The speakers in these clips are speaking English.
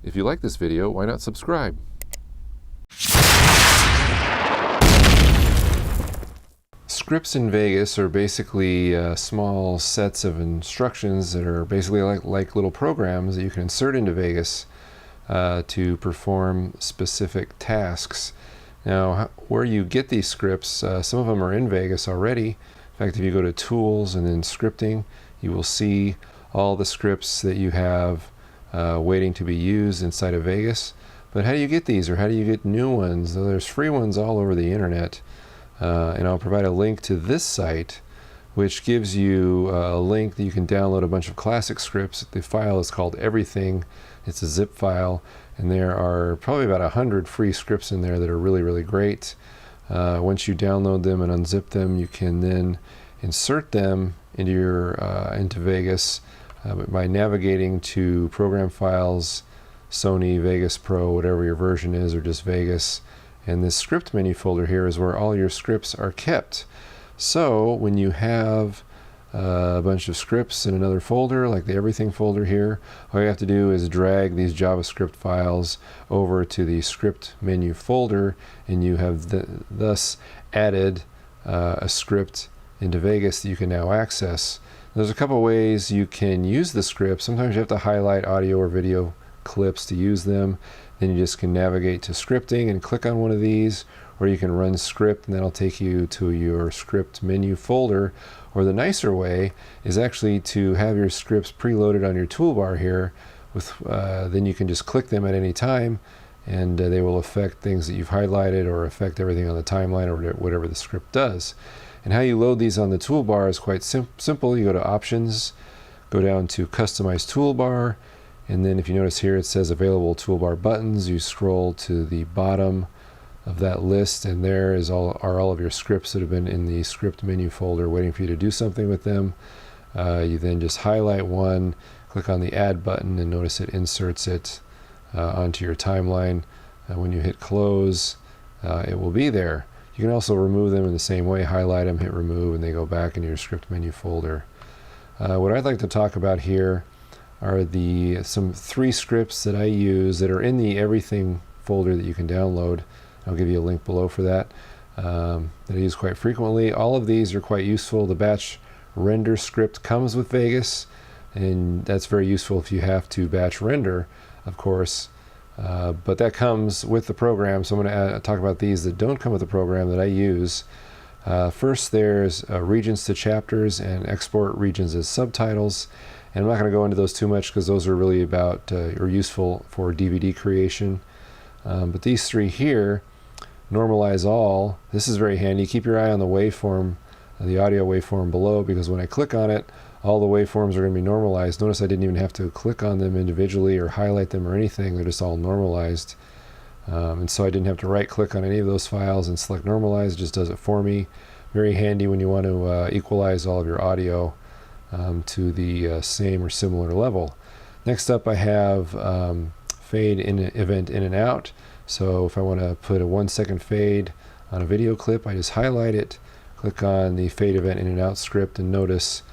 If you like this video, why not subscribe? Scripts in Vegas are basically small sets of instructions that are basically like little programs that you can insert into Vegas to perform specific tasks. Now, where you get these scripts, some of them are in Vegas already. In fact, if you go to Tools and then Scripting, you will see all the scripts that you have waiting to be used inside of Vegas. But how do you get these, or how do you get new ones? Well, there's free ones all over the internet. And I'll provide a link to this site, which gives you a link that you can download a bunch of classic scripts. The file is called Everything. It's a zip file, and there are probably about 100 free scripts in there that are really, really great. Once you download them and unzip them, you can then insert them into into Vegas by navigating to Program Files, Sony, Vegas Pro, whatever your version is, or just Vegas. And this script menu folder here is where all your scripts are kept. So when you have a bunch of scripts in another folder, like the Everything folder here, all you have to do is drag these JavaScript files over to the script menu folder, and you have thus added a script into Vegas that you can now access. There's a couple ways you can use the script. Sometimes you have to highlight audio or video clips to use them. Then you just can navigate to scripting and click on one of these, or you can run script and that'll take you to your script menu folder. Or the nicer way is actually to have your scripts preloaded on your toolbar here. Then you can just click them at any time, and they will affect things that you've highlighted or affect everything on the timeline or whatever the script does. And how you load these on the toolbar is quite simple. You go to Options, go down to Customize Toolbar, and then if you notice here it says Available Toolbar Buttons. You scroll to the bottom of that list, and there are all of your scripts that have been in the script menu folder waiting for you to do something with them. You then just highlight one, click on the Add button, and notice it inserts it onto your timeline. When you hit Close, it will be there. You can also remove them in the same way. Highlight them, hit Remove, and they go back into your script menu folder. What I'd like to talk about here are some 3 scripts that I use that are in the Everything folder that you can download. I'll give you a link below for that, that I use quite frequently. All of these are quite useful. The batch render script comes with Vegas, and that's very useful if you have to batch render, of course. But that comes with the program, so I'm going to talk about these that don't come with the program that I use. First, there's regions to chapters and export regions as subtitles. And I'm not going to go into those too much because those are really about or useful for DVD creation. But these 3 here, normalize all. This is very handy. Keep your eye on the waveform, the audio waveform below, because when I click on it, all the waveforms are going to be normalized. Notice I didn't even have to click on them individually or highlight them or anything. They're just all normalized. And so I didn't have to right click on any of those files and select normalize. It just does it for me. Very handy when you want to equalize all of your audio to the same or similar level. Next up, I have fade event in and out. So if I want to put a 1-second fade on a video clip, I just highlight it, click on the fade event in and out script, and notice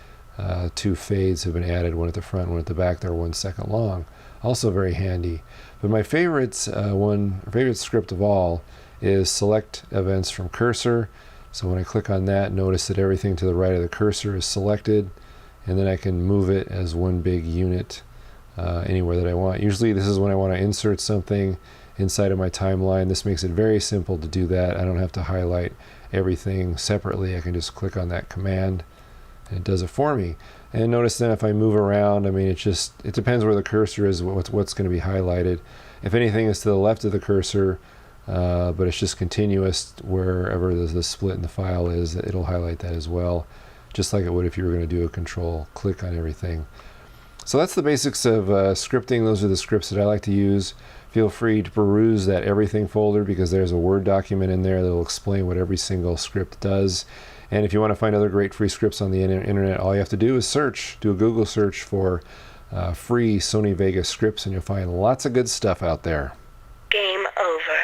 2 fades have been added, one at the front, one at the back. They're 1 second long. Also very handy. But my favorite script of all is select events from cursor. So when I click on that, notice that everything to the right of the cursor is selected, and then I can move it as one big unit anywhere that I want. Usually this is when I want to insert something inside of my timeline. This makes it very simple to do that. I don't have to highlight everything separately. I can just click on that command and it does it for me. And notice then if I move around, I mean, it depends where the cursor is, what's going to be highlighted. If anything is to the left of the cursor, but it's just continuous wherever the split in the file is, it'll highlight that as well, just like it would if you were going to do a control click on everything. So that's the basics of scripting. Those are the scripts that I like to use. Feel free to peruse that Everything folder, because there's a Word document in there that will explain what every single script does. And if you want to find other great free scripts on the internet, all you have to do is do a Google search for free Sony Vegas scripts, and you'll find lots of good stuff out there. Game over.